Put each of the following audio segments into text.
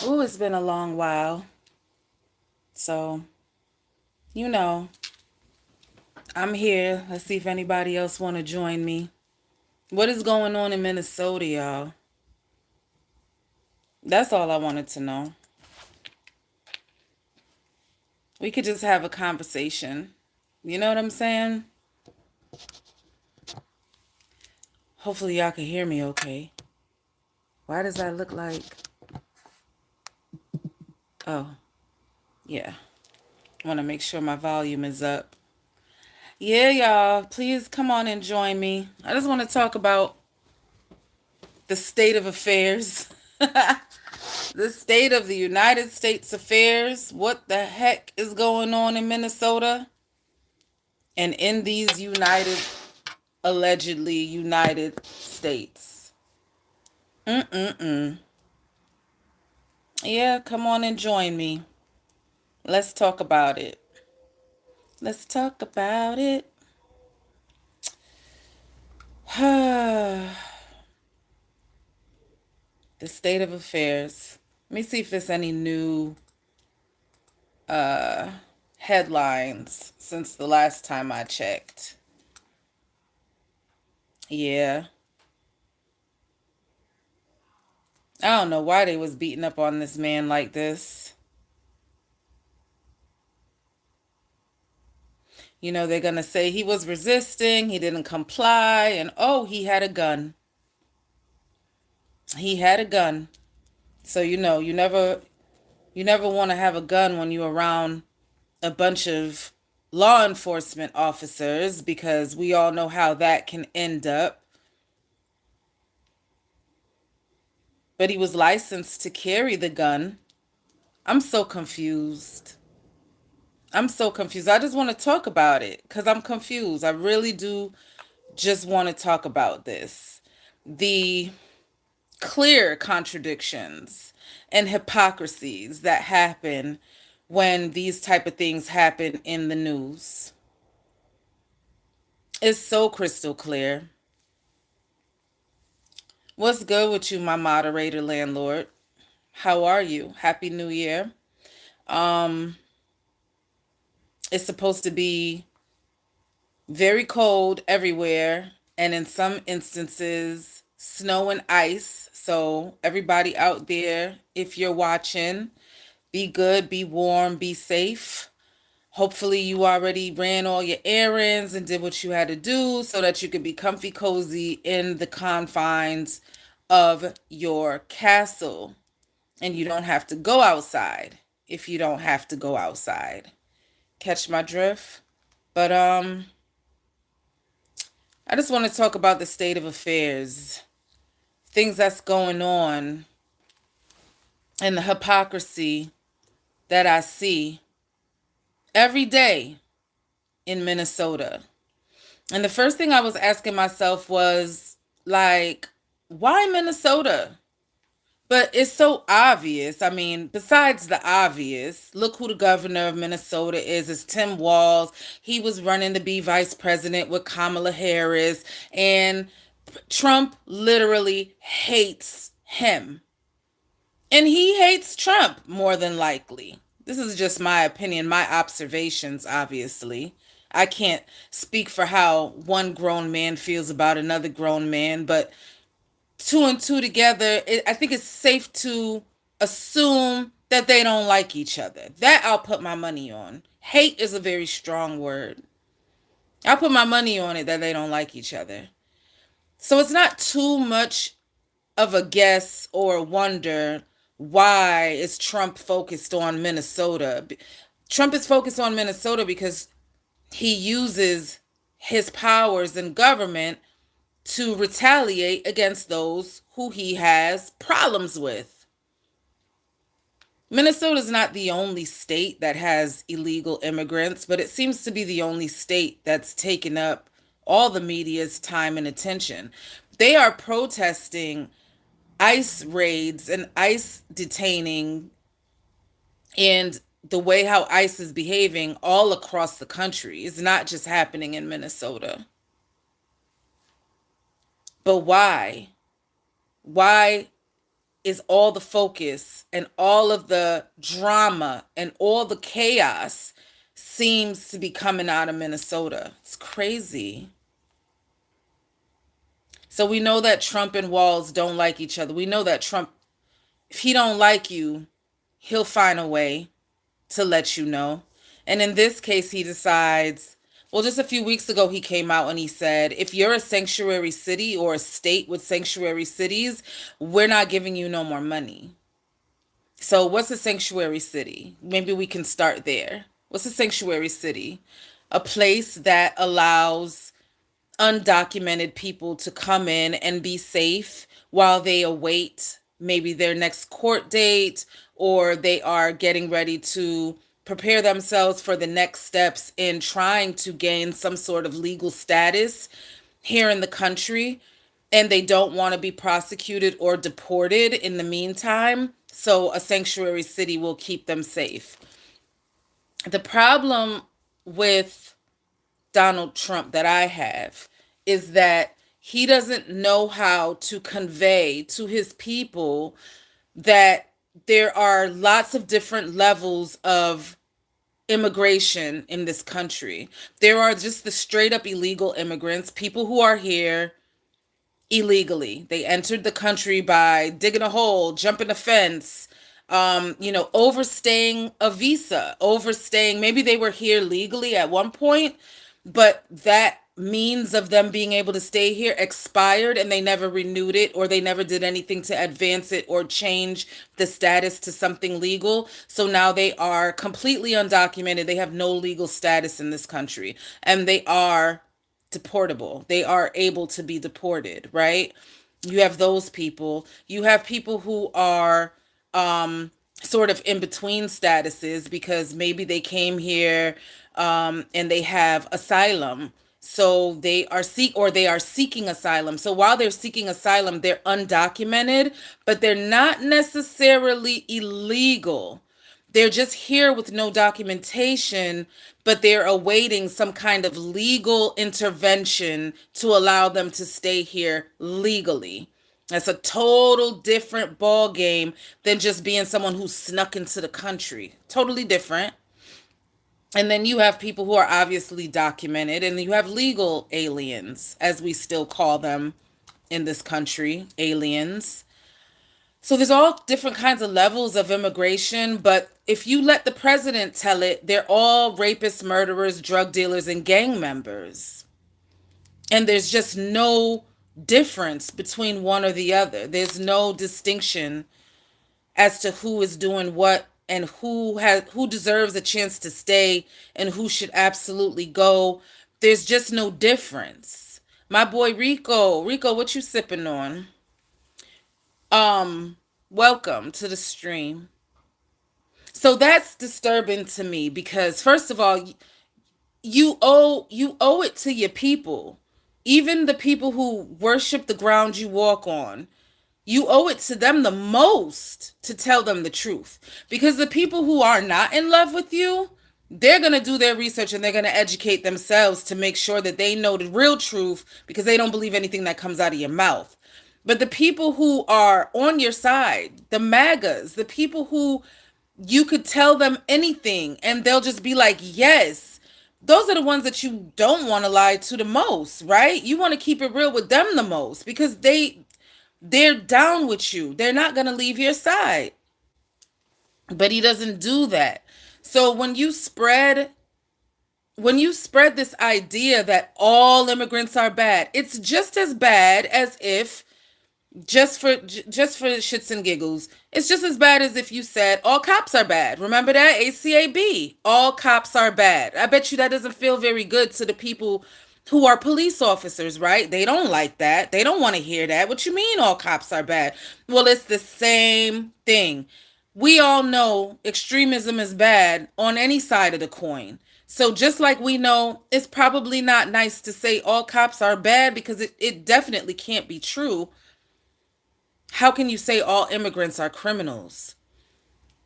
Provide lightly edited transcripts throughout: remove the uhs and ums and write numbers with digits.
Ooh, it's been a long while. So, you know, I'm here. Let's see if anybody else want to join me. What is going on in Minnesota, y'all? That's all I wanted to know. We could just have a conversation. You know what I'm saying? Hopefully y'all can hear me okay. Why does that look like... Oh, yeah. I want to make sure my volume is up. Yeah, y'all. Please come on and join me. I just want to talk about the state of affairs. The state of the United States affairs. What the heck is going on in Minnesota? And in these allegedly United States. Mm-mm-mm. Yeah, come on and join me. Let's talk about it. Let's talk about it. The state of affairs. Let me see if there's any new headlines since the last time I checked. Yeah. I don't know why they was beating up on this man like this. You know, they're going to say he was resisting, he didn't comply, and oh, he had a gun. He had a gun. So you never want to have a gun when you're around a bunch of law enforcement officers because we all know how that can end up. But he was licensed to carry the gun. I'm so confused. I'm so confused. I just want to talk about it because I'm confused. I really do just want to talk about this. The clear contradictions and hypocrisies that happen when these type of things happen in the news. It's so crystal clear. What's good with you, my moderator landlord? How are you? Happy New Year. Um, it's supposed to be very cold everywhere, and in some instances, snow and ice. So, everybody out there, if you're watching, be good, be warm, be safe. Hopefully, you already ran all your errands and did what you had to do so that you could be comfy, cozy in the confines of your castle. And you don't have to go outside if you don't have to go outside. Catch my drift? But I just want to talk about the state of affairs, things that's going on, and the hypocrisy that I see every day in Minnesota. And the first thing I was asking myself was, like, why Minnesota? But it's so obvious. I mean, besides the obvious, look who the governor of Minnesota is. It's Tim Walz. He was running to be vice president with Kamala Harris. And Trump literally hates him. And he hates Trump more than likely. This is just my opinion, my observations, obviously. I can't speak for how one grown man feels about another grown man, but two and two together, I think it's safe to assume that they don't like each other. That I'll put my money on. Hate is a very strong word. I'll put my money on it that they don't like each other. So it's not too much of a guess or wonder why is Trump focused on Minnesota. Trump is focused on Minnesota because he uses his powers in government to retaliate against those who he has problems with. Minnesota is not the only state that has illegal immigrants, but it seems to be the only state that's taken up all the media's time and attention. They are protesting ICE raids and ICE detaining and the way how ICE is behaving all across the country. It's not just happening in Minnesota. But why? Why is all the focus and all of the drama and all the chaos seems to be coming out of Minnesota. It's crazy. So we know that Trump and Walz don't like each other. We know that Trump, if he don't like you, he'll find a way to let you know. And in this case, he decides, well, just a few weeks ago, he came out and he said, if you're a sanctuary city or a state with sanctuary cities, we're not giving you no more money. So what's a sanctuary city? Maybe we can start there. What's a sanctuary city? A place that allows undocumented people to come in and be safe while they await maybe their next court date, or they are getting ready to prepare themselves for the next steps in trying to gain some sort of legal status here in the country, and they don't want to be prosecuted or deported in the meantime. So a sanctuary city will keep them safe. The problem with Donald Trump that I have is that he doesn't know how to convey to his people that there are lots of different levels of immigration in this country. There are just the straight up illegal immigrants, people who are here illegally. They entered the country by digging a hole, jumping a fence, overstaying a visa, overstaying. Maybe they were here legally at one point, but that means of them being able to stay here expired and they never renewed it, or they never did anything to advance it or change the status to something legal. So now they are completely undocumented. They have no legal status in this country and they are deportable. They are able to be deported, right? You have those people. You have people who are sort of in between statuses because maybe they came here and they have asylum. So they are seeking asylum. So while they're seeking asylum, they're undocumented, but they're not necessarily illegal. They're just here with no documentation, but they're awaiting some kind of legal intervention to allow them to stay here legally. That's a total different ball game than just being someone who snuck into the country. Totally different. And then you have people who are obviously documented, and you have legal aliens, as we still call them in this country, aliens. So there's all different kinds of levels of immigration, but if you let the president tell it, they're all rapists, murderers, drug dealers, and gang members. And there's just no difference between one or the other. There's no distinction as to who is doing what and who deserves a chance to stay and who should absolutely go. There's just no difference. My boy Rico, what you sipping on? Welcome to the stream. So that's disturbing to me because first of all, you owe it to your people. Even the people who worship the ground you walk on. You owe it to them the most to tell them the truth. Because the people who are not in love with you, they're going to do their research and they're going to educate themselves to make sure that they know the real truth because they don't believe anything that comes out of your mouth. But the people who are on your side, the MAGAs, the people who you could tell them anything and they'll just be like, yes, those are the ones that you don't want to lie to the most, right? You want to keep it real with them the most because they're down with you. They're not going to leave your side. But he doesn't do that. So when you spread this idea that all immigrants are bad, it's just as bad as if just for shits and giggles, it's just as bad as if you said all cops are bad. Remember that? ACAB. All cops are bad. I bet you that doesn't feel very good to the people who are police officers, right? They don't like that. They don't want to hear that. What you mean all cops are bad? Well, it's the same thing. We all know extremism is bad on any side of the coin. So just like we know it's probably not nice to say all cops are bad because it definitely can't be true. How can you say all immigrants are criminals?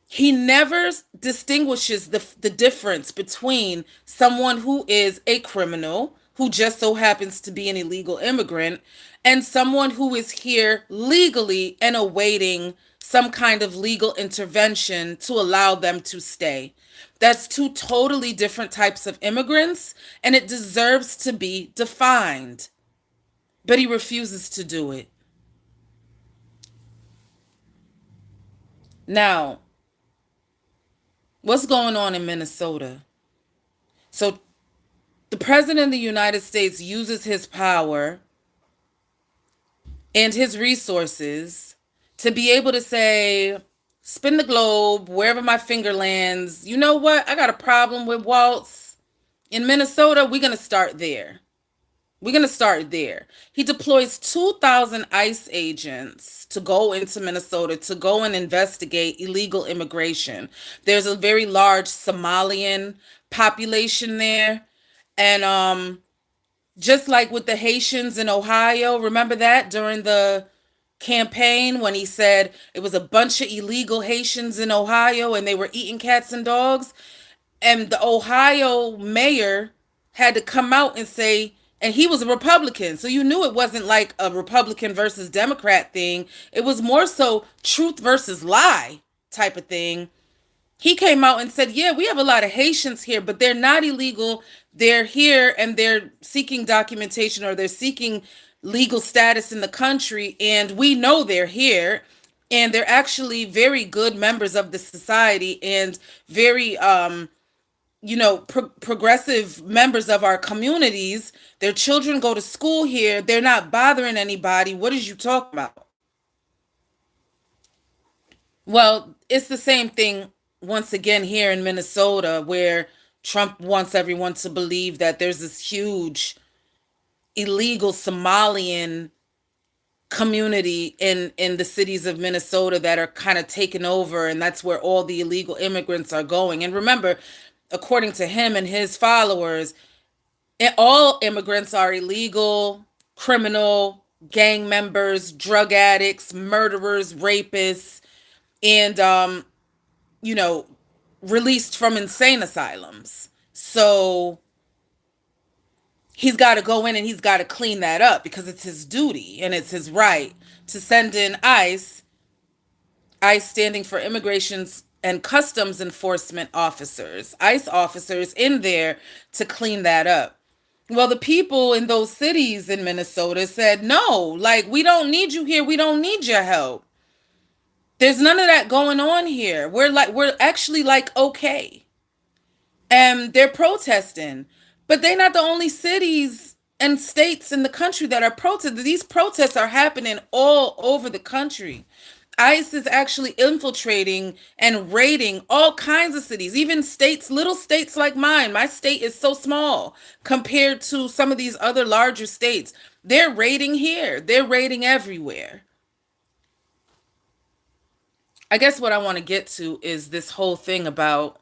He never distinguishes the difference between someone who is a criminal, who just so happens to be an illegal immigrant, and someone who is here legally and awaiting some kind of legal intervention to allow them to stay. That's two totally different types of immigrants, and it deserves to be defined. But he refuses to do it. Now, what's going on in Minnesota? So, the President of the United States uses his power and his resources to be able to say, spin the globe wherever my finger lands. You know what? I got a problem with Waltz. In Minnesota, we're going to start there. We're going to start there. He deploys 2,000 ICE agents to go into Minnesota to go and investigate illegal immigration. There's a very large Somalian population there. And just like with the Haitians in Ohio, remember that during the campaign when he said it was a bunch of illegal Haitians in Ohio and they were eating cats and dogs? And the Ohio mayor had to come out and say, and he was a Republican, so you knew it wasn't like a Republican versus Democrat thing. It was more so truth versus lie type of thing. He came out and said, yeah, we have a lot of Haitians here, but they're not illegal. They're here and they're seeking documentation, or they're seeking legal status in the country. And we know they're here, and they're actually very good members of the society and very, progressive members of our communities. Their children go to school here. They're not bothering anybody. What is you talking about? Well, it's the same thing once again here in Minnesota, where Trump wants everyone to believe that there's this huge illegal Somalian community in the cities of Minnesota that are kind of taken over, and that's where all the illegal immigrants are going. And remember, according to him and his followers, all immigrants are illegal, criminal, gang members, drug addicts, murderers, rapists, and you know, released from insane asylums. So he's got to go in and he's got to clean that up because it's his duty and it's his right to send in ICE standing for Immigrations and Customs Enforcement Officers, ICE officers in there to clean that up. Well, the people in those cities in Minnesota said, no, like, we don't need you here. We don't need your help. There's none of that going on here. We're actually like, okay. And they're protesting. But they're not the only cities and states in the country that are protesting. These protests are happening all over the country. ICE is actually infiltrating and raiding all kinds of cities, even states, little states like mine. My state is so small compared to some of these other larger states. They're raiding here. They're raiding everywhere. I guess what I want to get to is this whole thing about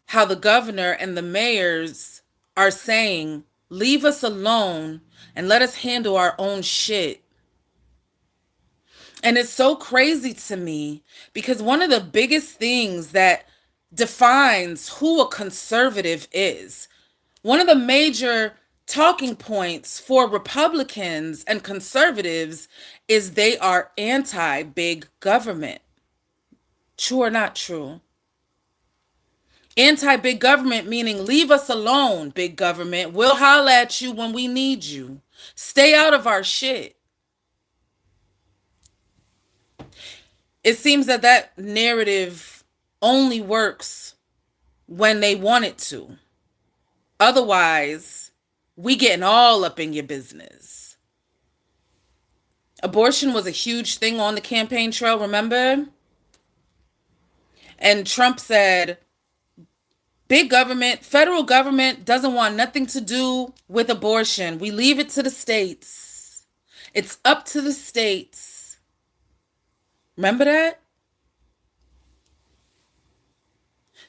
how the governor and the mayors are saying, leave us alone and let us handle our own shit. And it's so crazy to me because one of the biggest things that defines who a conservative is, one of the major talking points for Republicans and conservatives is they are anti-big government. True or not true? Anti-big government meaning leave us alone, big government. We'll holler at you when we need you. Stay out of our shit. It seems that that narrative only works when they want it to. Otherwise, we getting all up in your business. Abortion was a huge thing on the campaign trail, remember? And Trump said, big government, federal government doesn't want nothing to do with abortion. We leave it to the states. It's up to the states. Remember that?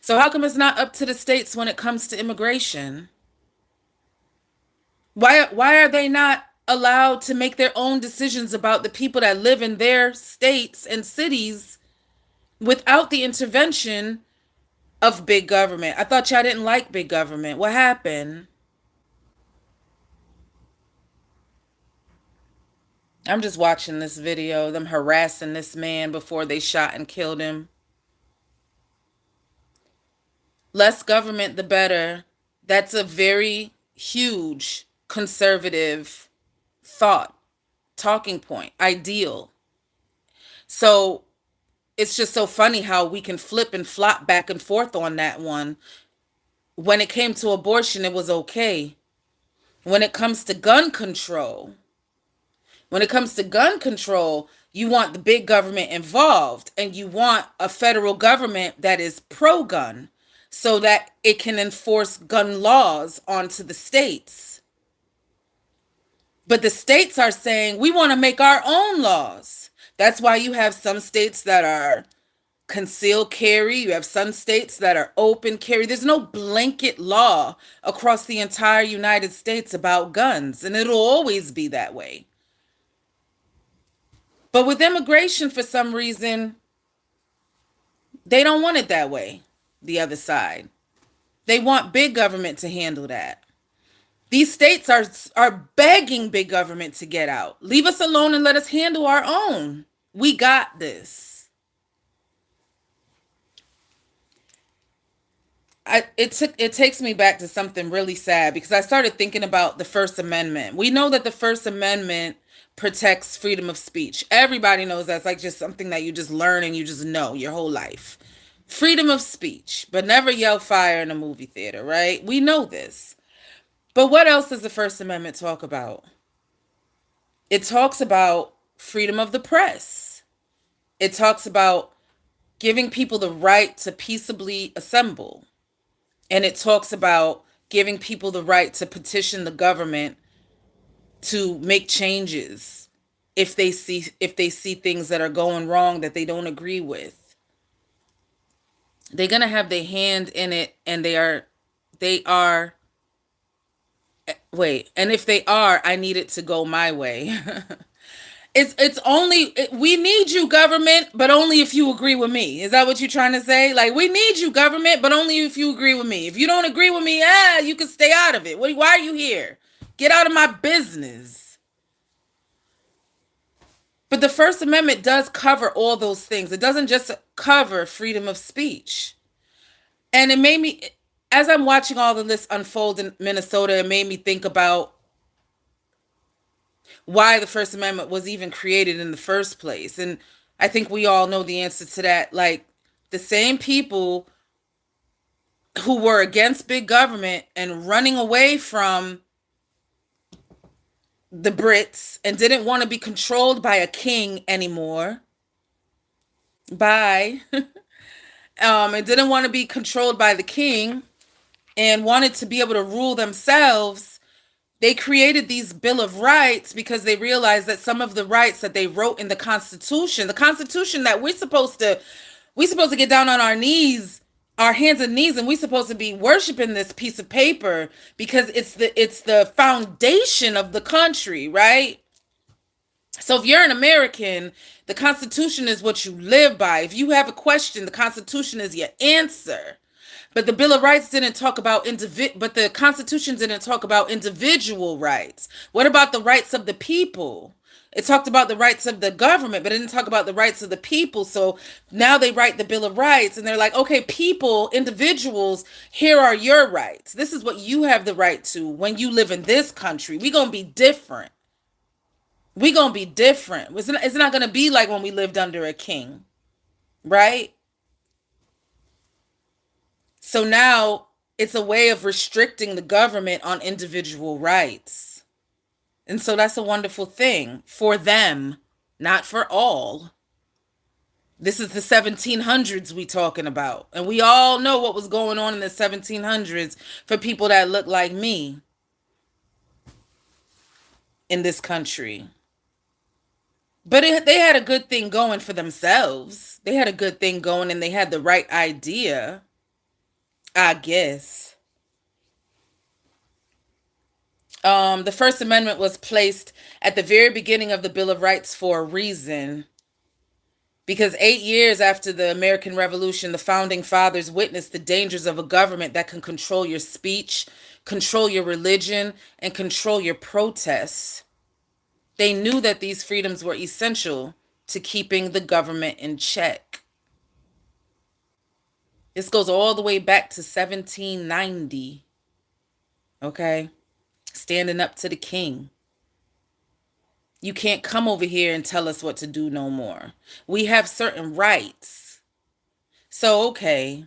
So how come it's not up to the states when it comes to immigration? Why are they not allowed to make their own decisions about the people that live in their states and cities without the intervention of big government? I thought y'all didn't like big government. What happened? I'm just watching this video, them harassing this man before they shot and killed him. Less government, the better. That's a very huge conservative thought, talking point, ideal. So it's just so funny how we can flip and flop back and forth on that one. When it came to abortion, it was okay. When it comes to gun control, you want the big government involved, and you want a federal government that is pro-gun so that it can enforce gun laws onto the states. But the states are saying, we want to make our own laws. That's why you have some states that are concealed carry. You have some states that are open carry. There's no blanket law across the entire United States about guns, and it'll always be that way. But with immigration, for some reason, they don't want it that way, the other side. They want big government to handle that. These states are begging big government to get out. Leave us alone and let us handle our own. We got this. It takes me back to something really sad, because I started thinking about the First Amendment. We know that the First Amendment protects freedom of speech. Everybody knows that's like just something that you just learn and you just know your whole life. Freedom of speech, but never yell fire in a movie theater, right? We know this. But what else does the First Amendment talk about? It talks about freedom of the press. It talks about giving people the right to peaceably assemble. And it talks about giving people the right to petition the government to make changes if they see things that are going wrong that they don't agree with. They're going to have their hand in it, and and if they are, I need it to go my way. We need you, government, but only if you agree with me. Is that what you're trying to say? Like, we need you, government, but only if you agree with me. If you don't agree with me, you can stay out of it. Why are you here? Get out of my business. But the First Amendment does cover all those things. It doesn't just cover freedom of speech. And it made me, as I'm watching all of this unfold in Minnesota, it made me think about why the First Amendment was even created in the first place. And I think we all know the answer to that. Like, the same people who were against big government and running away from the Brits and didn't want to be controlled by a king anymore. And didn't want to be controlled by the king and wanted to be able to rule themselves. They created these Bill of Rights because they realized that some of the rights that they wrote in the Constitution that we're supposed to get down on our knees, our hands and knees, and we're supposed to be worshiping this piece of paper because it's the foundation of the country, right? So if you're an American, the Constitution is what you live by. If you have a question, the Constitution is your answer. But the Bill of Rights didn't talk about but the Constitution didn't talk about individual rights. What about the rights of the people? It talked about the rights of the government, but it didn't talk about the rights of the people. So now they write the Bill of Rights and they're like, okay, people, individuals, here are your rights. This is what you have the right to when you live in this country. We're going to be different. We're going to be different. It's not going to be like when we lived under a king, right? So now it's a way of restricting the government on individual rights. And so that's a wonderful thing for them, not for all. This is the 1700s we talking about. And we all know what was going on in the 1700s for people that look like me in this country. But they had a good thing going for themselves. They had a good thing going and they had the right idea, I guess. The First Amendment was placed at the very beginning of the Bill of Rights for a reason. Because 8 years after the American Revolution, the Founding Fathers witnessed the dangers of a government that can control your speech, control your religion, and control your protests. They knew that these freedoms were essential to keeping the government in check. This goes all the way back to 1790. Okay? Standing up to the king. You can't come over here and tell us what to do no more. We have certain rights. So, okay,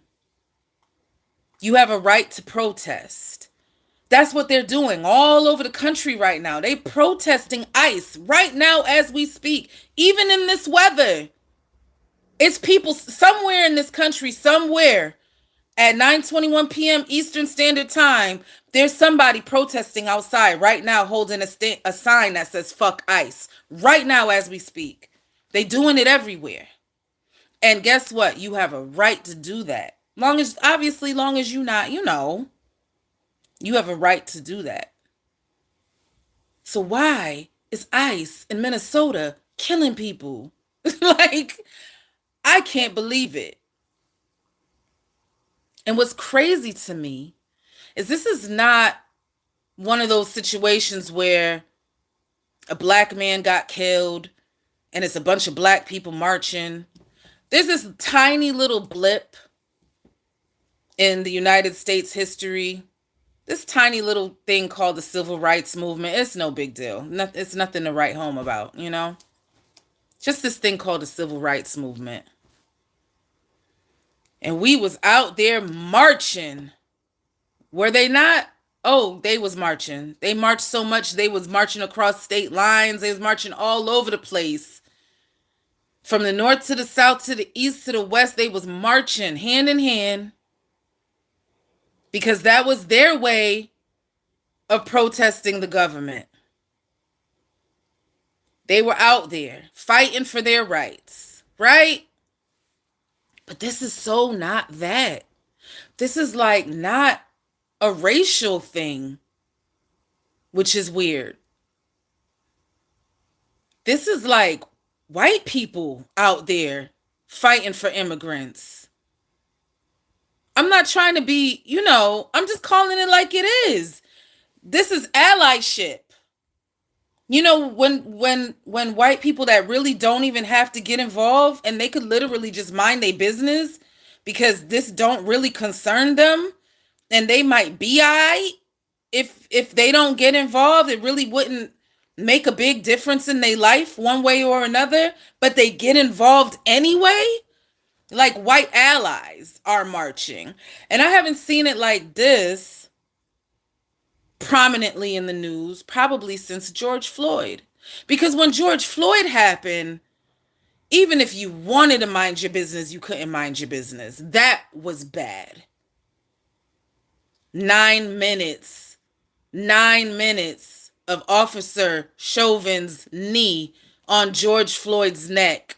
you have a right to protest. That's what they're doing all over the country right now. They protesting ICE right now as we speak, even in this weather. It's people somewhere in this country, somewhere at 9:21 p.m. Eastern Standard Time, there's somebody protesting outside right now holding a sign that says fuck ICE right now as we speak. They doing it everywhere. And guess what? You have a right to do that. Long as you not, you have a right to do that. So why is ICE in Minnesota killing people? Like, I can't believe it. And what's crazy to me is this is not one of those situations where a black man got killed and it's a bunch of black people marching. There's this tiny little blip in the United States history. This tiny little thing called the Civil Rights Movement. It's no big deal. It's nothing to write home about, Just this thing called the Civil Rights Movement. And we was out there marching. Were they not? Oh, they was marching. They marched so much, they was marching across state lines. They was marching all over the place. From the north to the south to the east to the west, they was marching hand in hand. Because that was their way of protesting the government. They were out there fighting for their rights, right? But this is so not that. This is like not a racial thing, which is weird. This is like white people out there fighting for immigrants. I'm not trying to be, I'm just calling it like it is. This is allyship. When white people that really don't even have to get involved and they could literally just mind their business because this don't really concern them and they might be if they don't get involved, it really wouldn't make a big difference in their life one way or another, but they get involved anyway. Like white allies are marching. And I haven't seen it like this prominently in the news probably since George Floyd. Because when George Floyd happened, even if you wanted to mind your business, you couldn't mind your business. That was bad. 9 minutes of Officer Chauvin's knee on George Floyd's neck.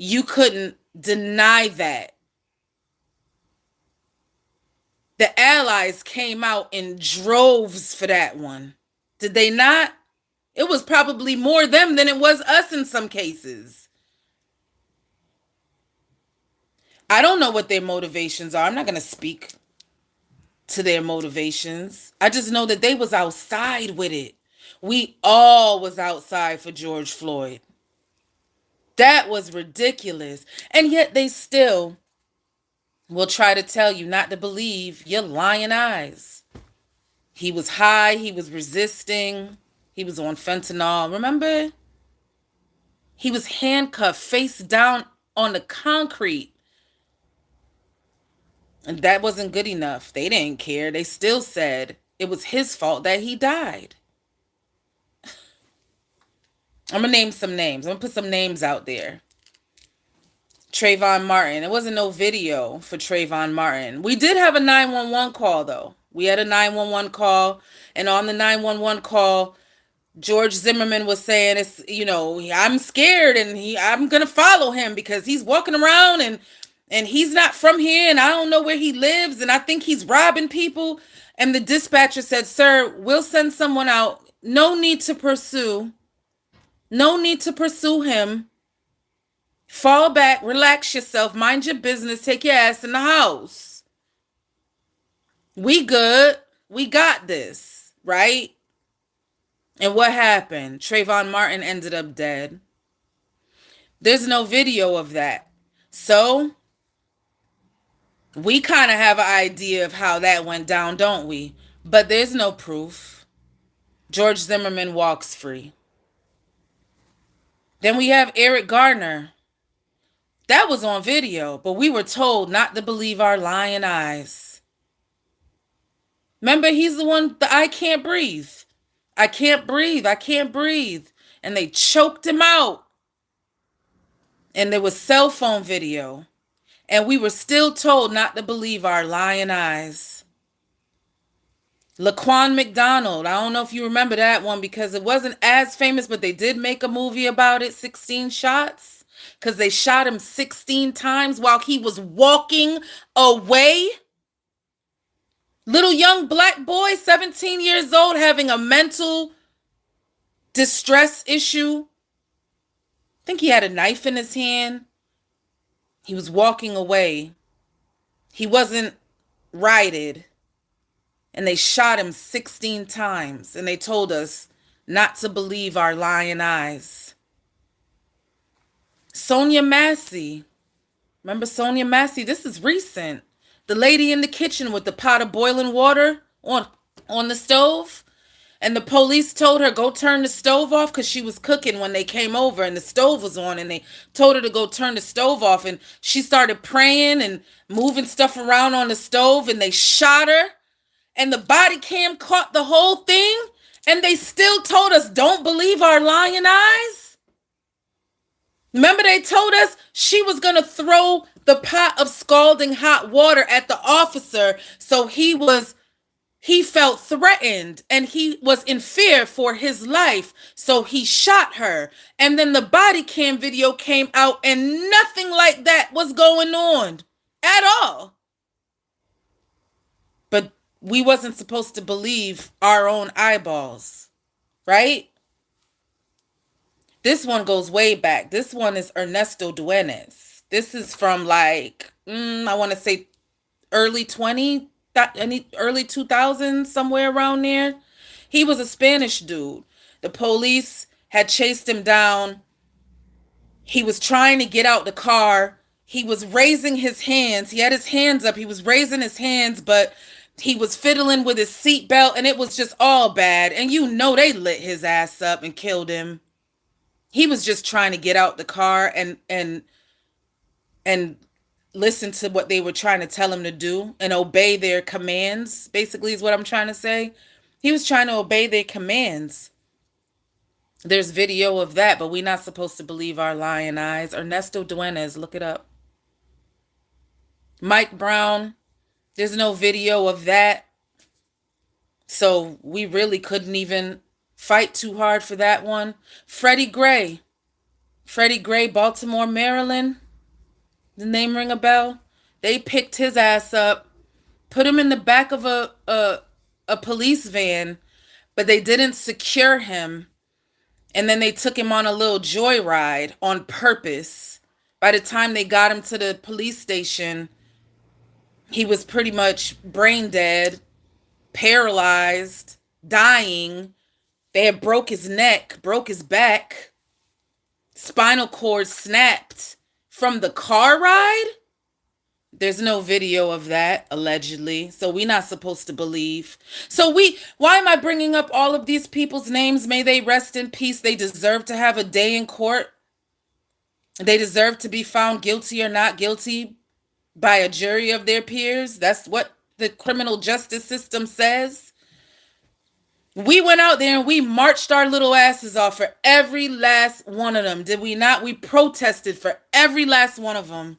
You couldn't deny that. The allies came out in droves for that one. Did they not? It was probably more them than it was us in some cases. I don't know what their motivations are. I'm not going to speak to their motivations. I just know that they was outside with it. We all was outside for George Floyd. That was ridiculous. And yet they still will try to tell you not to believe your lying eyes. He was high. He was resisting. He was on fentanyl. Remember? He was handcuffed face down on the concrete. And that wasn't good enough. They didn't care. They still said it was his fault that he died. I'm going to name some names. I'm going to put some names out there. Trayvon Martin. There wasn't no video for Trayvon Martin. We did have a 911 call, though. We had a 911 call. And on the 911 call, George Zimmerman was saying, I'm scared and I'm going to follow him because he's walking around and he's not from here and I don't know where he lives and I think he's robbing people. And the dispatcher said, "Sir, we'll send someone out. No need to pursue. No need to pursue him. Fall back, relax yourself, mind your business, take your ass in the house. We good. We got this," right? And what happened? Trayvon Martin ended up dead. There's no video of that. So we kind of have an idea of how that went down, don't we? But there's no proof. George Zimmerman walks free. Then we have Eric Garner. That was on video, but we were told not to believe our lying eyes. Remember, he's the one, I can't breathe. I can't breathe. I can't breathe. And they choked him out. And there was cell phone video. And we were still told not to believe our lying eyes. Laquan McDonald. I don't know if you remember that one because it wasn't as famous, but they did make a movie about it, 16 Shots. Because they shot him 16 times while he was walking away. Little young black boy, 17 years old, having a mental distress issue. I think he had a knife in his hand. He was walking away. He wasn't righted. And they shot him 16 times. And they told us not to believe our lying eyes. Sonia Massey. Remember Sonia Massey? This is recent. The lady in the kitchen with the pot of boiling water on the stove. And the police told her, go turn the stove off because she was cooking when they came over and the stove was on. And they told her to go turn the stove off. And she started praying and moving stuff around on the stove. And they shot her. And the body cam caught the whole thing. And they still told us, don't believe our lying eyes. Remember they told us she was going to throw the pot of scalding hot water at the officer. So he felt threatened and he was in fear for his life. So he shot her. And then the body cam video came out and nothing like that was going on at all. But we wasn't supposed to believe our own eyeballs, right? This one goes way back. This one is Ernesto Duenes. This is from I want to say early 2000s, somewhere around there. He was a Spanish dude. The police had chased him down. He was trying to get out the car. He was raising his hands. He had his hands up. He was raising his hands, but he was fiddling with his seatbelt, and it was just all bad. And they lit his ass up and killed him. He was just trying to get out the car and listen to what they were trying to tell him to do and obey their commands, basically is what I'm trying to say. He was trying to obey their commands. There's video of that, but we're not supposed to believe our lying eyes. Ernesto Duenes, look it up. Mike Brown, there's no video of that. So we really couldn't even fight too hard for that one. Freddie Gray, Baltimore, Maryland. The name ring a bell? They picked his ass up, put him in the back of a police van, but they didn't secure him. And then they took him on a little joyride on purpose. By the time they got him to the police station, he was pretty much brain dead, paralyzed, dying. They had broke his neck, broke his back. Spinal cord snapped from the car ride. There's no video of that, allegedly. So we're not supposed to believe. Why am I bringing up all of these people's names? May they rest in peace. They deserve to have a day in court. They deserve to be found guilty or not guilty by a jury of their peers. That's what the criminal justice system says. We went out there and we marched our little asses off for every last one of them. Did we not? We protested for every last one of them.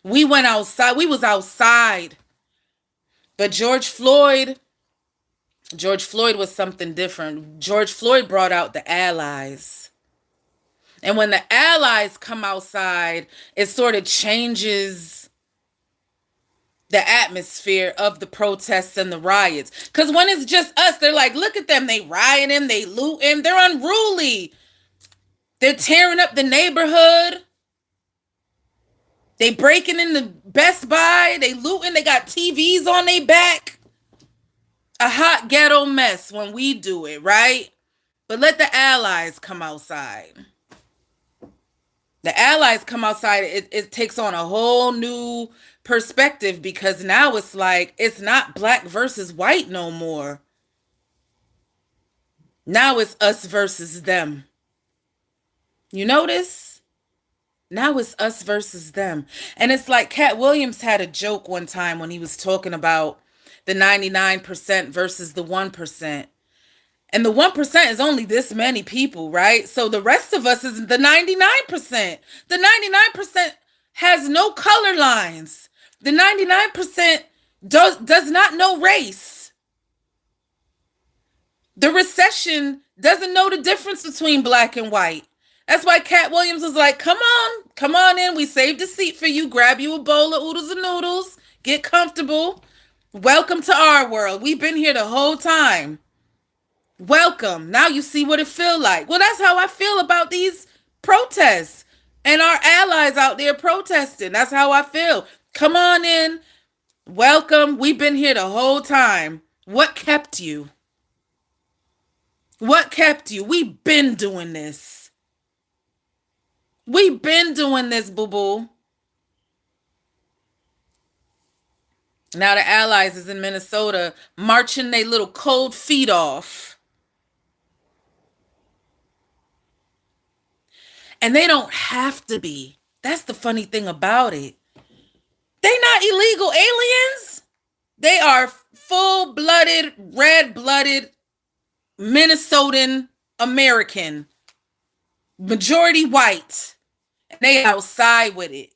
We went outside. We was outside. But George Floyd was something different. George Floyd brought out the allies. And when the allies come outside, it sort of changes the atmosphere of the protests and the riots. Because when it's just us, they're like, look at them. They rioting, they looting, they're unruly. They're tearing up the neighborhood. They breaking in the Best Buy. They looting. They got TVs on their back. A hot ghetto mess when we do it, right? But let the allies come outside. The allies come outside, it takes on a whole new perspective, because now it's like, it's not black versus white no more. Now it's us versus them. You notice? Now it's us versus them. And it's like Cat Williams had a joke one time when he was talking about the 99% versus the 1%. And the 1% is only this many people, right? So the rest of us is the 99%. The 99% has no color lines. The 99% does not know race. The recession doesn't know the difference between black and white. That's why Cat Williams was like, come on in. We saved a seat for you. Grab you a bowl of oodles and noodles. Get comfortable. Welcome to our world. We've been here the whole time. Welcome. Now you see what it feel like. Well, that's how I feel about these protests and our allies out there protesting. That's how I feel. Come on in. Welcome. We've been here the whole time. What kept you? What kept you? We've been doing this. We've been doing this, boo-boo. Now the allies is in Minnesota marching their little cold feet off. And they don't have to be. That's the funny thing about it. They not illegal aliens. They are full-blooded, red-blooded Minnesotan American. Majority white. And they outside with it.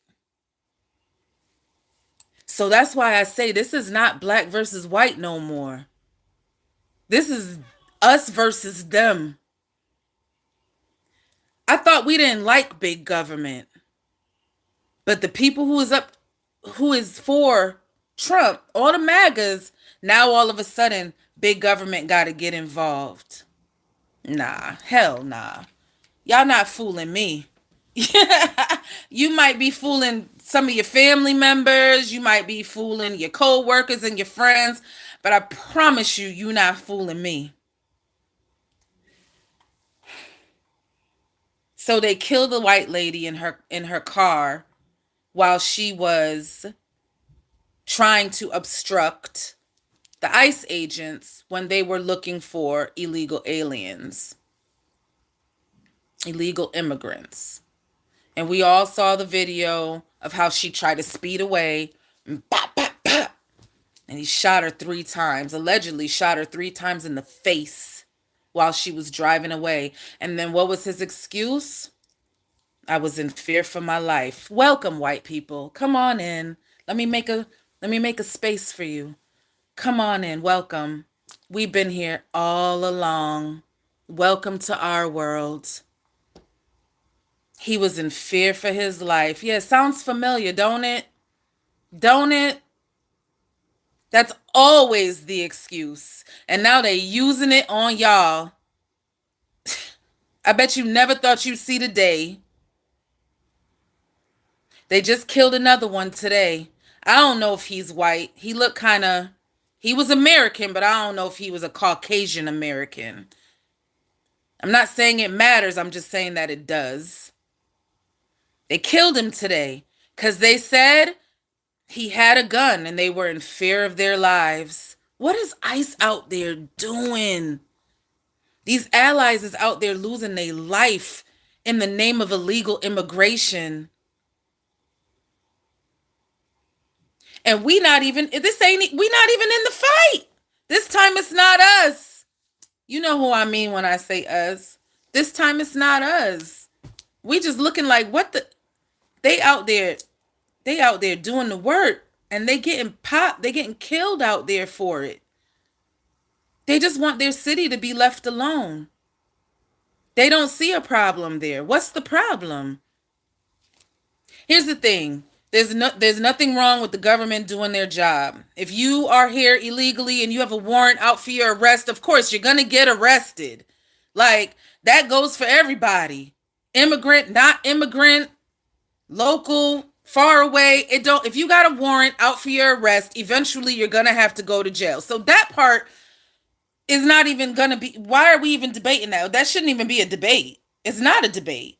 So that's why I say this is not black versus white no more. This is us versus them. I thought we didn't like big government. But the people who is for Trump, all the MAGAs, now all of a sudden, big government got to get involved. Nah, hell nah. Y'all not fooling me. You might be fooling some of your family members. You might be fooling your co-workers and your friends. But I promise you, you're not fooling me. So they killed the white lady in her car while she was trying to obstruct the ICE agents when they were looking for illegal aliens, illegal immigrants. And we all saw the video of how she tried to speed away. And bop, bop, bop. And he shot her 3 times, allegedly shot her 3 times in the face while she was driving away. And then what was his excuse? I was in fear for my life. Welcome, white people. Come on in. Let me make a space for you. Come on in. Welcome. We've been here all along. Welcome to our world. He was in fear for his life. Yeah, sounds familiar, don't it? Don't it? That's always the excuse. And now they're using it on y'all. I bet you never thought you'd see the day. They just killed another one today. I don't know if he's white. He looked he was American, but I don't know if he was a Caucasian American. I'm not saying it matters. I'm just saying that it does. They killed him today because they said he had a gun and they were in fear of their lives. What is ICE out there doing? These allies is out there losing their life in the name of illegal immigration. And we not even in the fight. This time it's not us. You know who I mean when I say us. This time it's not us. We just looking like what the they out there doing the work and they getting popped, they getting killed out there for it. They just want their city to be left alone. They don't see a problem there. What's the problem? Here's the thing. There's nothing wrong with the government doing their job. If you are here illegally and you have a warrant out for your arrest, of course, you're going to get arrested. Like, that goes for everybody. Immigrant, not immigrant, local, far away. If you got a warrant out for your arrest, eventually you're going to have to go to jail. So that part is not even going to be, why are we even debating that? That shouldn't even be a debate. It's not a debate,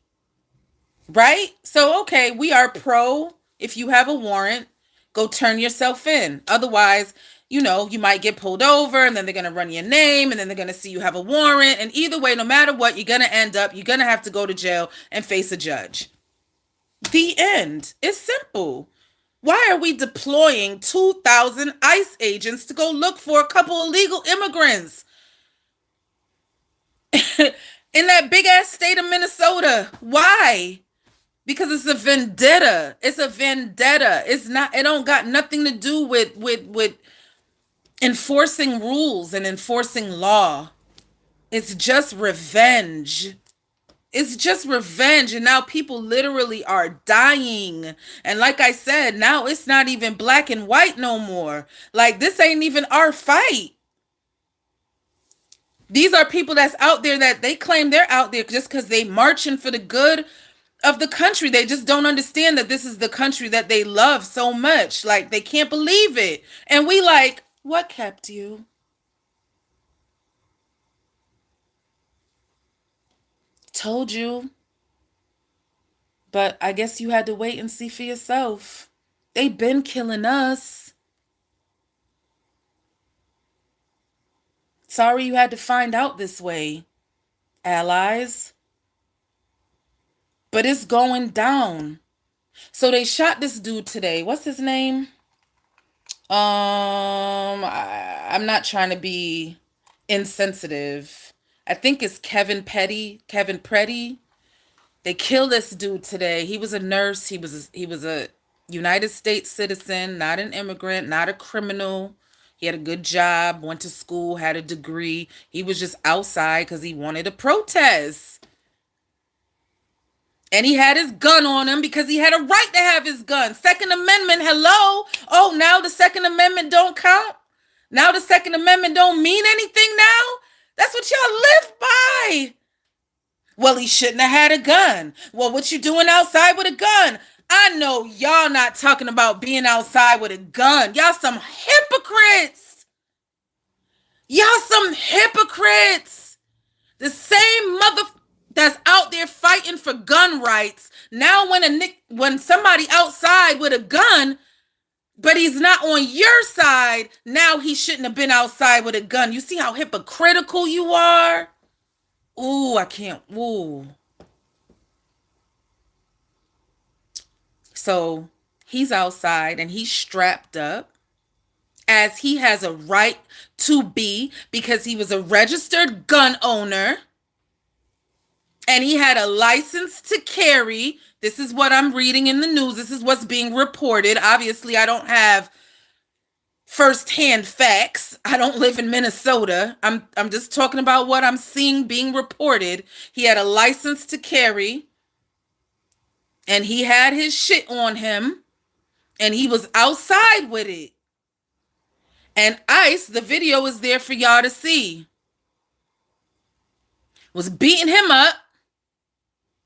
right? So, okay, we are pro, if you have a warrant, go turn yourself in. Otherwise, you might get pulled over and then they're going to run your name and then they're going to see you have a warrant. And either way, no matter what, you're going to you're going to have to go to jail and face a judge. The end. It's simple. Why are we deploying 2,000 ICE agents to go look for a couple illegal immigrants in that big ass state of Minnesota? Why? Because it's a vendetta. It's a vendetta. It's not, it don't got nothing to do with enforcing rules and enforcing law. It's just revenge. It's just revenge. And now people literally are dying. And like I said, now it's not even black and white no more. Like, this ain't even our fight. These are people that's out there that they claim they're out there just because they marching for the good of the country. They just don't understand that this is the country that they love so much. Like, they can't believe it. And we like, what kept you? Told you. But I guess you had to wait and see for yourself. They been killing us. Sorry you had to find out this way, allies. But it's going down. So they shot this dude today. What's his name? I'm not trying to be insensitive. I think it's Kevin Petty. They killed this dude today. He was a nurse. He was a United States citizen, not an immigrant, not a criminal. He had a good job, went to school, had a degree. He was just outside because he wanted to protest. And he had his gun on him because he had a right to have his gun. Second Amendment, hello? Oh, now the Second Amendment don't count? Now the Second Amendment don't mean anything now? That's what y'all live by. Well, he shouldn't have had a gun. Well, what you doing outside with a gun? I know y'all not talking about being outside with a gun. Y'all some hypocrites. Y'all some hypocrites. The same mother that's out there fighting for gun rights. Now when somebody outside with a gun, but he's not on your side, now he shouldn't have been outside with a gun. You see how hypocritical you are? Ooh, I can't. Ooh. So he's outside and he's strapped up, as he has a right to be, because he was a registered gun owner and he had a license to carry. This is what I'm reading in the news. This is what's being reported. Obviously, I don't have firsthand facts. I don't live in Minnesota. I'm just talking about what I'm seeing being reported. He had a license to carry and he had his shit on him and he was outside with it. And ICE, the video is there for y'all to see, was beating him up,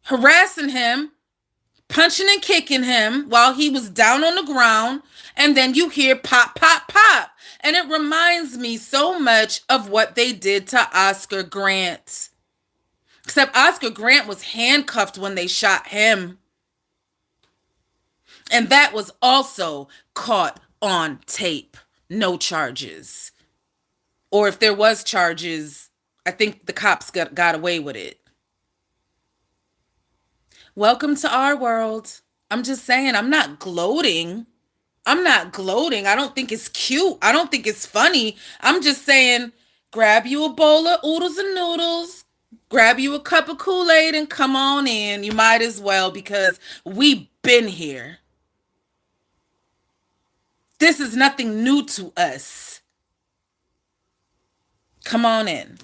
harassing him, punching and kicking him while he was down on the ground. And then you hear pop, pop, pop. And it reminds me so much of what they did to Oscar Grant. Except Oscar Grant was handcuffed when they shot him. And that was also caught on tape. No charges. Or if there was charges, I think the cops got away with it. Welcome to our world. I'm just saying, I'm not gloating. I don't think it's cute. I don't think it's funny. I'm just saying, grab you a bowl of oodles and noodles, grab you a cup of Kool-Aid and come on in. You might as well, because we've been here. This is nothing new to us. Come on in.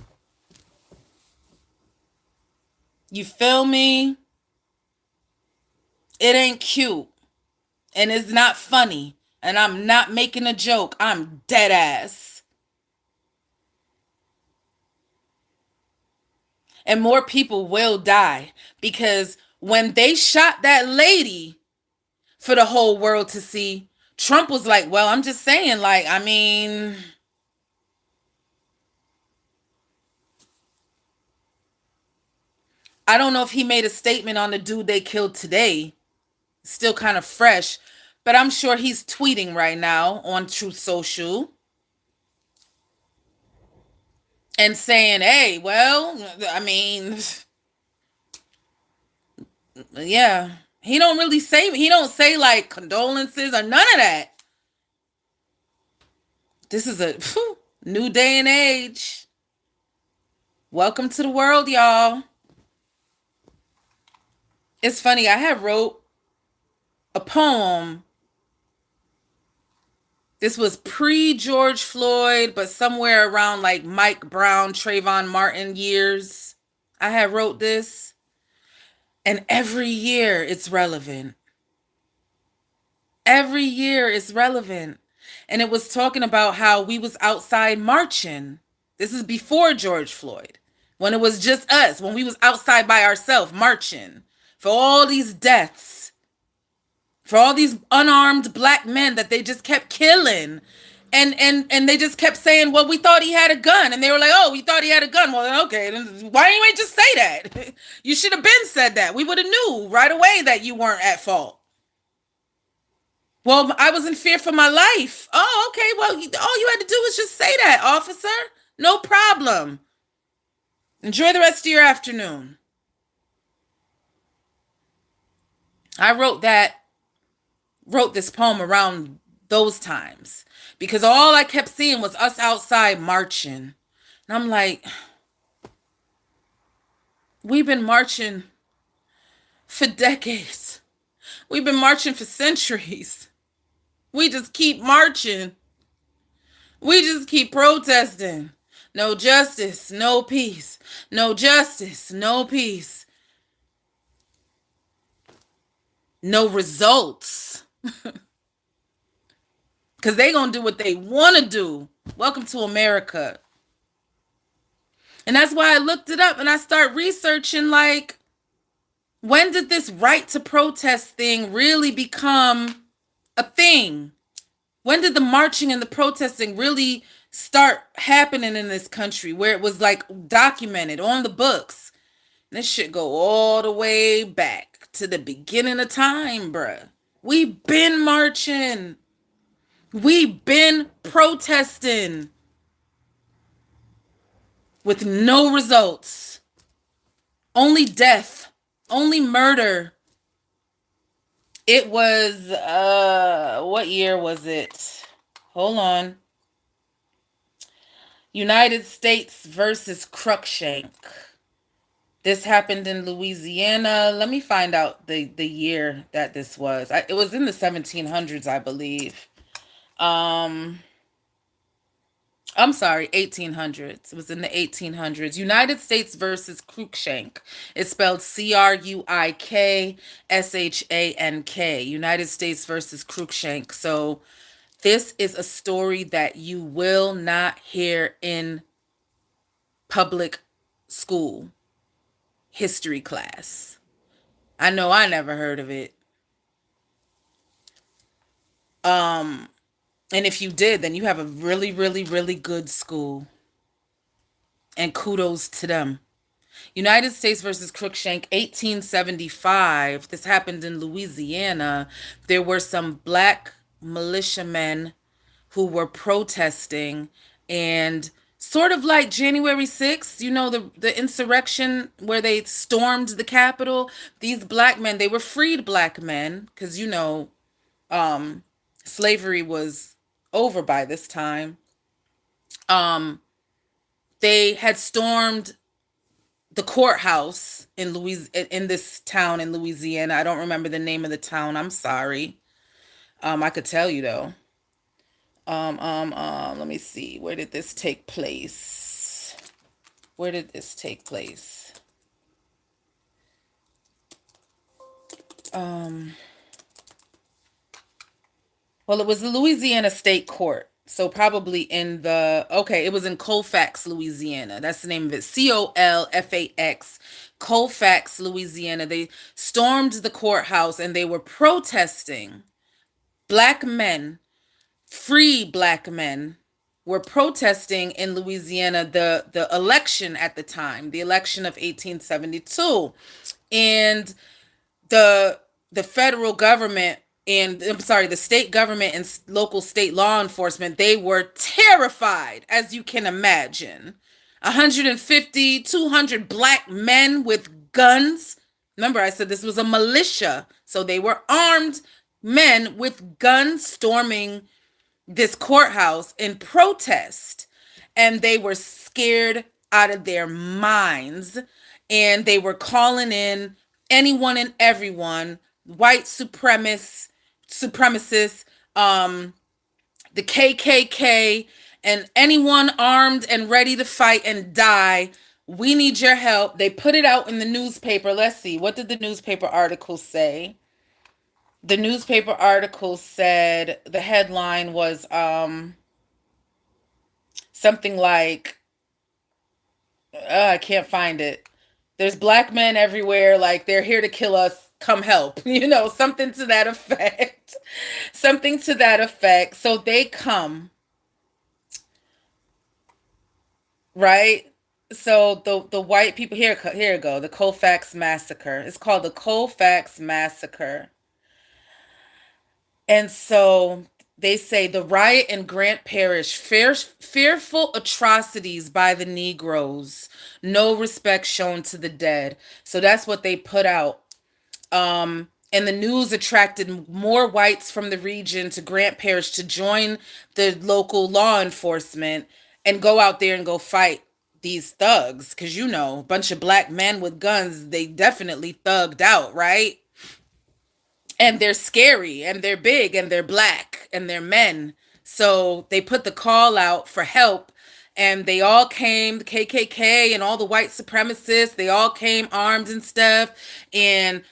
You feel me? It ain't cute. And it's not funny. And I'm not making a joke. I'm dead ass. And more people will die. Because when they shot that lady for the whole world to see, Trump was like, well, I'm just saying, like, I mean, I don't know if he made a statement on the dude they killed today. Still kind of fresh, but I'm sure he's tweeting right now on Truth Social and saying, hey, well, I mean, yeah. He don't say like condolences or none of that. This is a new day and age. Welcome to the world, y'all. It's funny, I had wrote a poem. This was pre-George Floyd, but somewhere around like Mike Brown, Trayvon Martin years. I had wrote this, and every year it's relevant. Every year it's relevant. And it was talking about how we was outside marching. This is before George Floyd, when it was just us, when we was outside by ourselves marching for all these deaths, for all these unarmed black men that they just kept killing. And they just kept saying, well, we thought he had a gun. And they were like, oh, we thought he had a gun. Well, then, okay, then why didn't you just say that? You should have been said that. We would have knew right away that you weren't at fault. Well, I was in fear for my life. Oh, okay. Well, all you had to do was just say that, officer. No problem. Enjoy the rest of your afternoon. I wrote this poem around those times because all I kept seeing was us outside marching. And I'm like, we've been marching for decades. We've been marching for centuries. We just keep marching. We just keep protesting. No justice, no peace. No justice, no peace. No results. Because they going to do what they want to do. Welcome to America. And that's why I looked it up and I start researching, like, when did this right to protest thing really become a thing? When did the marching and the protesting really start happening in this country where it was like documented on the books? And this shit go all the way back to the beginning of time, bruh. We been marching. We been protesting with no results. Only death. Only murder. It was, what year was it? Hold on. United States versus Cruikshank. This happened in Louisiana. Let me find out the year that this was. It was in the 1700s, I believe. I'm sorry, 1800s. It was in the 1800s. United States versus Cruikshank. It's spelled Cruikshank. United States versus Cruikshank. So this is a story that you will not hear in public school history class. I know I never heard of it. And if you did, then you have a really, really, really good school. And kudos to them. United States versus Cruikshank, 1875. This happened in Louisiana. There were some black militiamen who were protesting, and sort of like January 6th, you know, the insurrection where they stormed the Capitol. These black men, they were freed black men because, you know, slavery was over by this time. They had stormed the courthouse in this town in Louisiana. I don't remember the name of the town. I'm sorry. I could tell you though. Let me see. Where did this take place? Where did this take place? Well, it was the Louisiana State Court. So probably it was in Colfax, Louisiana. That's the name of it. Colfax, Colfax, Louisiana. They stormed the courthouse and they were protesting. Black men, free black men, were protesting in Louisiana the election at the time, the election of 1872. And the the federal government and I'm sorry, the state government and local state law enforcement, they were terrified, as you can imagine. 150, 200 black men with guns. Remember, I said this was a militia. So they were armed men with guns storming this courthouse in protest. And they were scared out of their minds. And they were calling in anyone and everyone, white supremacists, the KKK, and anyone armed and ready to fight and die. We need your help. They put it out in the newspaper. Let's see. What did the newspaper article say? The newspaper article said the headline was something like, I can't find it. There's black men everywhere, like they're here to kill us. Come help, something to that effect. Something to that effect. So they come, right? So the white people, here you go, the Colfax Massacre. It's called the Colfax Massacre. And so they say the riot in Grant Parish, fearful atrocities by the Negroes, no respect shown to the dead. So that's what they put out. And the news attracted more whites from the region to Grant Parish to join the local law enforcement and go out there and go fight these thugs. Because, a bunch of black men with guns, they definitely thugged out, right? And they're scary, and they're big, and they're black, and they're men. So they put the call out for help, and they all came, the KKK and all the white supremacists, they all came armed and stuff, and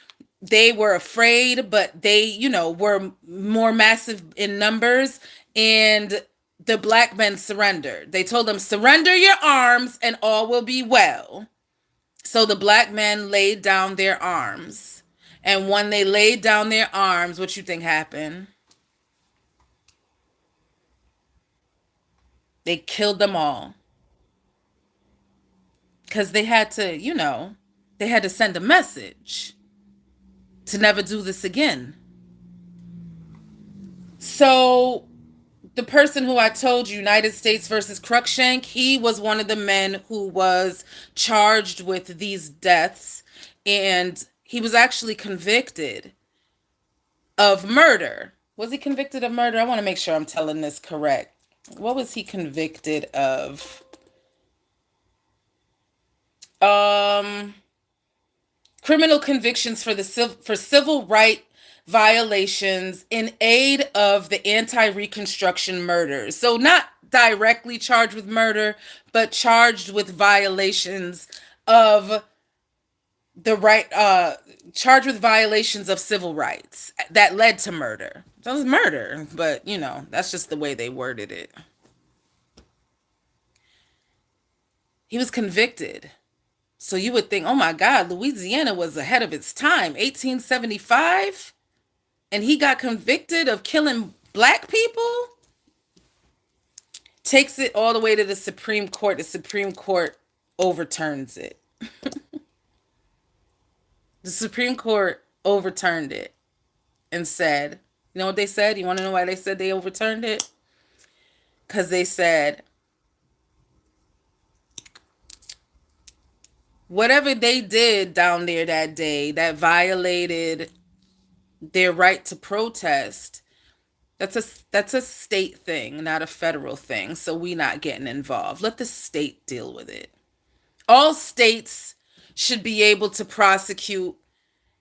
they were afraid, but they, were more massive in numbers, and the black men surrendered. They told them, surrender your arms, and all will be well. So the black men laid down their arms. And when they laid down their arms, what you think happened? They killed them all. Because they had to, they had to send a message to never do this again. So the person who I told you, United States versus Cruikshank, he was one of the men who was charged with these deaths. And he was actually convicted of murder. Was he convicted of murder? I want to make sure I'm telling this correct. What was he convicted of? Criminal convictions for civil right violations in aid of the anti-Reconstruction murders. So not directly charged with murder, but charged with violations of the right, charged with violations of civil rights that led to murder. So it was murder, but that's just the way they worded it. He was convicted. So you would think, oh my God, Louisiana was ahead of its time. 1875, and he got convicted of killing black people? Takes it all the way to the Supreme Court. The Supreme Court overturns it. The Supreme Court overturned it and said, you know what they said? You want to know why they said they overturned it? Because they said, whatever they did down there that day that violated their right to protest, that's a state thing, not a federal thing. So we not getting involved. Let the state deal with it. All states should be able to prosecute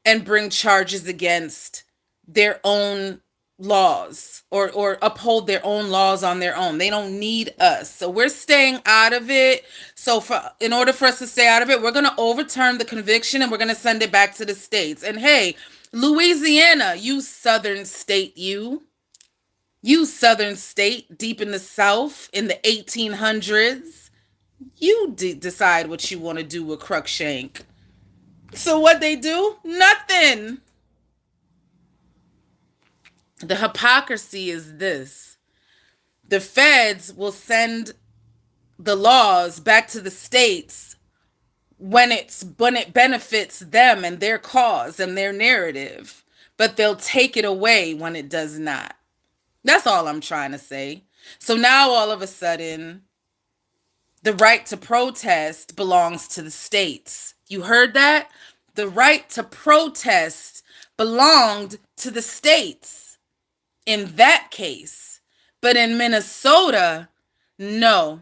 and bring charges against their own laws or uphold their own laws on their own. They don't need us. So we're staying out of it. So in order for us to stay out of it, we're going to overturn the conviction and we're going to send it back to the states. And hey, Louisiana, you southern state, you southern state deep in the South in the 1800s, you decide what you want to do with Cruikshank. So what they do? Nothing. The hypocrisy is this. The feds will send the laws back to the states when it benefits them and their cause and their narrative, but they'll take it away when it does not. That's all I'm trying to say. So now all of a sudden, the right to protest belongs to the states. You heard that? The right to protest belonged to the states in that case. But in Minnesota, no.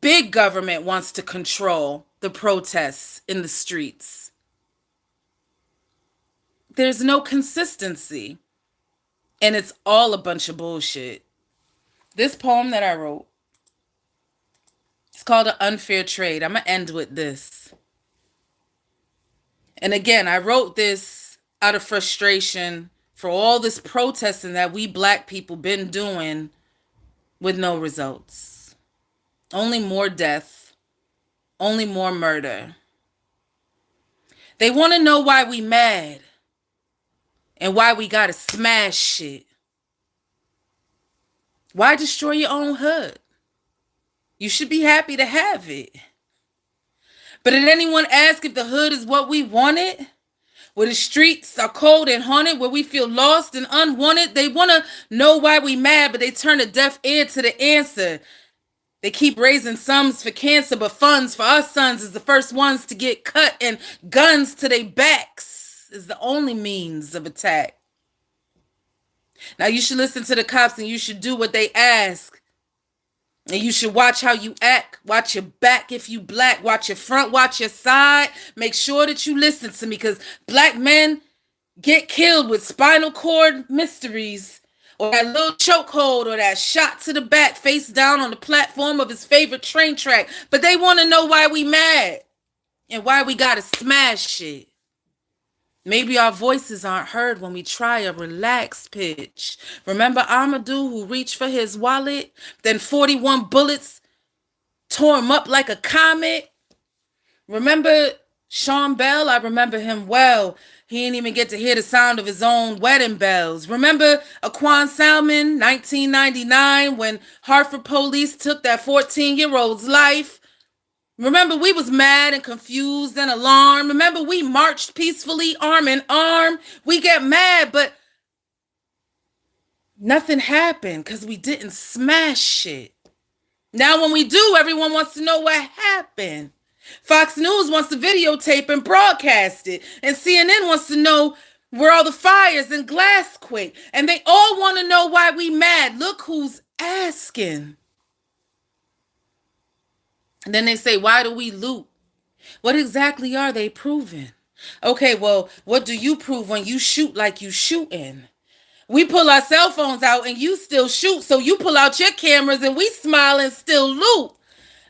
Big government wants to control the protests in the streets. There's no consistency. And it's all a bunch of bullshit. This poem that I wrote, it's called An Unfair Trade. I'm going to end with this. And again, I wrote this out of frustration for all this protesting that we black people been doing with no results. Only more death. Only more murder. They want to know why we mad and why we got to smash shit. Why destroy your own hood? You should be happy to have it. But did anyone ask if the hood is what we wanted? Where the streets are cold and haunted, where we feel lost and unwanted? They want to know why we mad, but they turn a deaf ear to the answer. They keep raising sums for cancer, but funds for our sons is the first ones to get cut, and guns to their backs is the only means of attack. Now you should listen to the cops and you should do what they ask. And you should watch how you act. Watch your back if you black. Watch your front. Watch your side. Make sure that you listen to me, because black men get killed with spinal cord mysteries, or that little chokehold, or that shot to the back face down on the platform of his favorite train track. But they want to know why we mad and why we got to smash shit. Maybe our voices aren't heard when we try a relaxed pitch. Remember Amadou, who reached for his wallet, then 41 bullets tore him up like a comet? Remember Sean Bell? I remember him well. He didn't even get to hear the sound of his own wedding bells. Remember Aquan Salmon, 1999, when Hartford police took that 14-year-old's life? Remember, we was mad and confused and alarmed. Remember, we marched peacefully, arm in arm. We get mad, but nothing happened because we didn't smash shit. Now when we do, everyone wants to know what happened. Fox News wants to videotape and broadcast it. And CNN wants to know where all the fires and glass quake. And they all want to know why we mad. Look who's asking. And then they say, why do we loot? What exactly are they proving? Okay, well, what do you prove when you shoot like you shooting? We pull our cell phones out and you still shoot. So you pull out your cameras and we smile and still loot.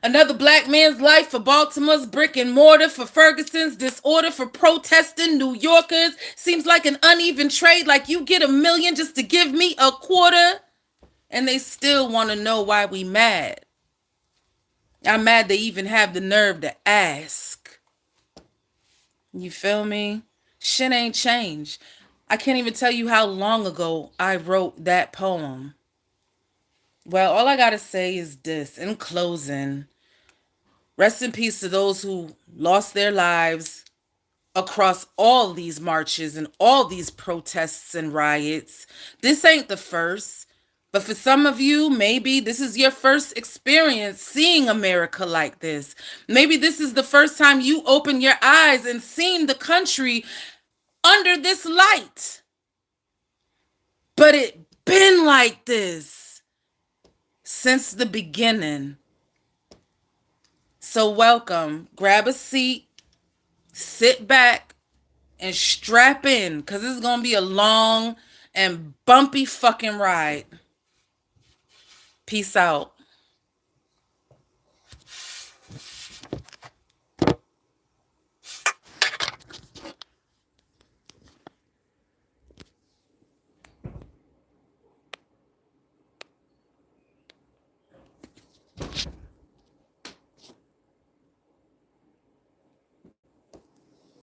Another black man's life for Baltimore's brick and mortar, for Ferguson's disorder, for protesting New Yorkers. Seems like an uneven trade, like you get $1 million just to give me $250. And they still want to know why we mad. I'm mad they even have the nerve to ask. You feel me? Shit ain't changed. I can't even tell you how long ago I wrote that poem. Well, all I gotta say is this in closing. Rest in peace to those who lost their lives across all these marches and all these protests and riots. This ain't the first. But for some of you, maybe this is your first experience seeing America like this. Maybe this is the first time you open your eyes and seen the country under this light. But it been like this since the beginning. So welcome. Grab a seat, sit back, and strap in, because it's going to be a long and bumpy fucking ride. Peace out.